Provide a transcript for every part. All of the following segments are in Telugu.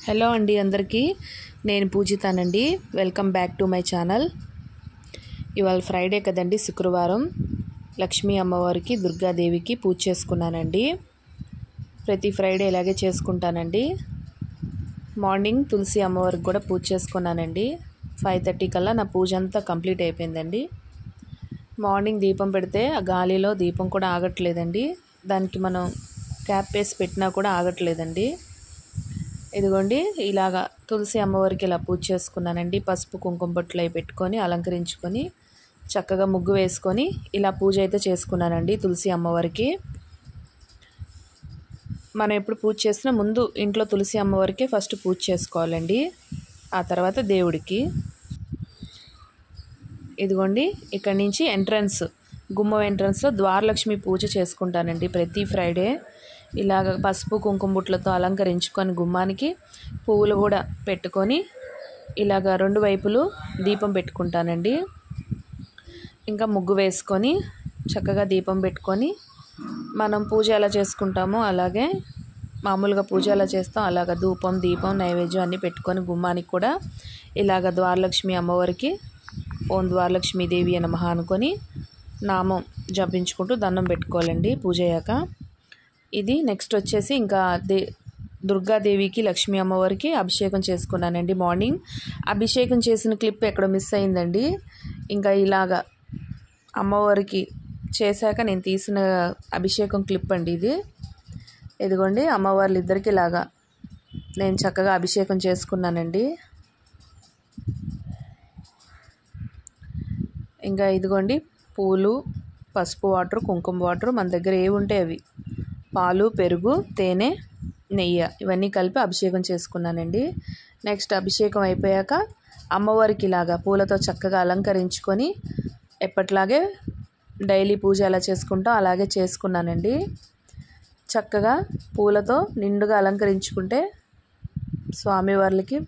హలో అండి అందరికీ నేను పూజితానండి. Welcome back to my channel. ఇవాళ ఫ్రైడే కదండి, శుక్రవారం. లక్ష్మీ అమ్మవారికి దుర్గాదేవికి పూజ చేసుకున్నానండి. ప్రతి ఫ్రైడే ఇలాగే చేసుకుంటానండి. మార్నింగ్ తులసి అమ్మవారికి కూడా పూజ చేసుకున్నానండి. 5:30 కల్లా నా పూజ అంతా కంప్లీట్ అయిపోయిందండి. మార్నింగ్ దీపం పెడితే ఆ గాలిలో దీపం కూడా ఆగట్లేదండి. దానికి మనం క్యాప్ వేసి పెట్టినా కూడా ఆగట్లేదండి. ఇదిగోండి, ఇలాగా తులసి అమ్మవారికి ఇలా పూజ చేసుకున్నానండి. పసుపు కుంకుమ బొట్లు అవి పెట్టుకొని అలంకరించుకొని చక్కగా ముగ్గు వేసుకొని ఇలా పూజ అయితే చేసుకున్నానండి తులసి అమ్మవారికి. మనం ఎప్పుడు పూజ చేసినా ముందు ఇంట్లో తులసి అమ్మవారికి ఫస్ట్ పూజ చేసుకోవాలండి, ఆ తర్వాత దేవుడికి. ఇదిగోండి, ఇక్కడి నుంచి ఎంట్రన్స్, గుమ్మం ఎంట్రన్స్లో ద్వారలక్ష్మి పూజ చేసుకుంటానండి ప్రతి ఫ్రైడే. ఇలాగ పసుపు కుంకుమ బుట్లతో అలంకరించుకొని గుమ్మానికి పువ్వులు కూడా పెట్టుకొని ఇలాగ రెండు వైపులు దీపం పెట్టుకుంటానండి. ఇంకా ముగ్గు వేసుకొని చక్కగా దీపం పెట్టుకొని మనం పూజ ఎలా చేసుకుంటామో అలాగే మామూలుగా పూజ ఎలా చేస్తాం అలాగ ధూపం దీపం నైవేద్యం అన్నీ పెట్టుకొని గుమ్మానికి కూడా ఇలాగ ద్వారలక్ష్మి అమ్మవారికి ఓం ద్వారలక్ష్మీదేవి నమః అనుకొని నామం జపించుకుంటూ దండం పెట్టుకోవాలండి పూజ అయ్యాక. ఇది నెక్స్ట్ వచ్చేసి ఇంకా దుర్గాదేవికి లక్ష్మీ అమ్మవారికి అభిషేకం చేసుకున్నానండి. మార్నింగ్ అభిషేకం చేసిన క్లిప్ ఎక్కడో మిస్ అయిందండి. ఇంకా ఇలాగా అమ్మవారికి చేశాక నేను తీసిన అభిషేకం క్లిప్ అండి ఇది. ఇదిగోండి, అమ్మవార్లు ఇద్దరికి ఇలాగా నేను చక్కగా అభిషేకం చేసుకున్నానండి. ఇంకా ఇదిగోండి, పూలు, పసుపు వాటర్, కుంకుమ వాటర్, మన దగ్గర ఏవి ఉంటే అవి, పాలు, పెరుగు, తేనె, నెయ్యి ఇవన్నీ కలిపి అభిషేకం చేసుకున్నానండి. నెక్స్ట్ అభిషేకం అయిపోయాక అమ్మవారికి ఇలాగా పూలతో చక్కగా అలంకరించుకొని ఎప్పట్లాగే డైలీ పూజ ఎలా చేసుకుంటాం అలాగే చేసుకున్నానండి. చక్కగా పూలతో నిండుగా అలంకరించుకుంటే స్వామివార్లకి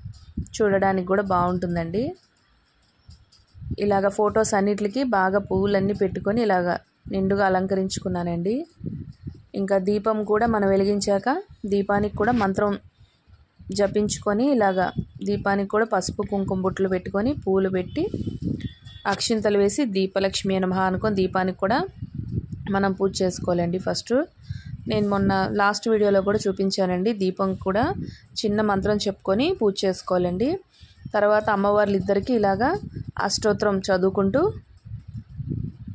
చూడడానికి కూడా బాగుంటుందండి. ఇలాగ ఫొటోస్ అన్నిటికి బాగా పువ్వులన్నీ పెట్టుకొని ఇలాగ నిండుగా అలంకరించుకున్నానండి. ఇంకా దీపం కూడా మనం వెలిగించాక దీపానికి కూడా మంత్రం జపించుకొని ఇలాగా దీపానికి కూడా పసుపు కుంకుమ బొట్లు పెట్టుకొని పూలు పెట్టి అక్షింతలు వేసి దీపలక్ష్మి నమః అనుకొని దీపానికి కూడా మనం పూజ చేసుకోవాలండి. ఫస్ట్ నేను మొన్న లాస్ట్ వీడియోలో కూడా చూపించానండి. దీపం కూడా చిన్న మంత్రం చెప్పుకొని పూజ చేసుకోవాలండి. తర్వాత అమ్మవార్లు ఇద్దరికి ఇలాగా అష్టోత్తరం చదువుకుంటూ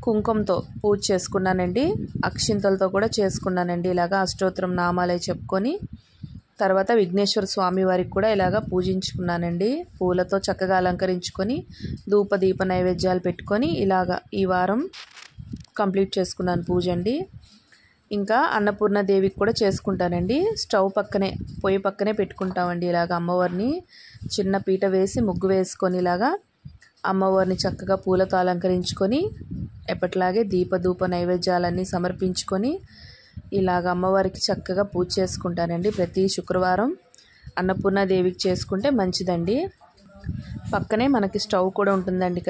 కుంకుమతో పూజ చేసుకున్నానండి. అక్షింతలతో కూడా చేసుకున్నానండి. ఇలాగా అష్టోత్తరం నామాలే చెప్పుకొని తర్వాత విఘ్నేశ్వర స్వామి వారికి కూడా ఇలాగా పూజించుకున్నానండి. పూలతో చక్కగా అలంకరించుకొని ధూప దీప నైవేద్యాలు పెట్టుకొని ఇలాగా ఈ వారం కంప్లీట్ చేసుకున్నాను పూజ అండి. ఇంకా అన్నపూర్ణదేవికి కూడా చేసుకుంటానండి. స్టవ్ పక్కనే, పొయ్యి పక్కనే పెట్టుకుంటామండి. ఇలాగ అమ్మవారిని చిన్న పీట వేసి ముగ్గు వేసుకొని ఇలాగా అమ్మవారిని చక్కగా పూలతో అలంకరించుకొని ఎప్పట్లాగే దీపధూప నైవేద్యాలన్నీ సమర్పించుకొని ఇలాగ అమ్మవారికి చక్కగా పూజ చేసుకుంటానండి. ప్రతి శుక్రవారం అన్నపూర్ణదేవికి చేసుకుంటే మంచిదండి. పక్కనే మనకి స్టవ్ కూడా ఉంటుందండి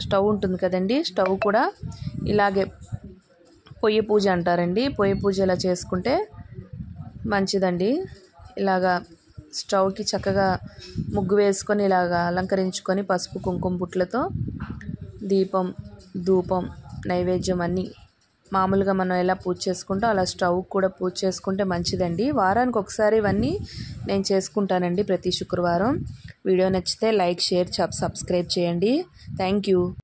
స్టవ్ ఉంటుంది కదండి. స్టవ్ కూడా ఇలాగే పొయ్యి పూజ అంటారండి. పొయ్యి పూజ ఇలా చేసుకుంటే మంచిదండి. ఇలాగా స్టవ్కి చక్కగా ముగ్గు వేసుకొని ఇలాగా అలంకరించుకొని పసుపు కుంకుమ బుట్లతో దీపం ధూపం నైవేద్యం అన్నీ మామూలుగా మనం ఎలా పూజ చేసుకుంటాం అలా స్టవ్ కూడా పూజ చేసుకుంటే మంచిదండి. వారానికి ఒకసారి ఇవన్నీ నేను చేసుకుంటానండి ప్రతి శుక్రవారం. వీడియో నచ్చితే లైక్, షేర్, సబ్స్క్రైబ్ చేయండి. Thank you.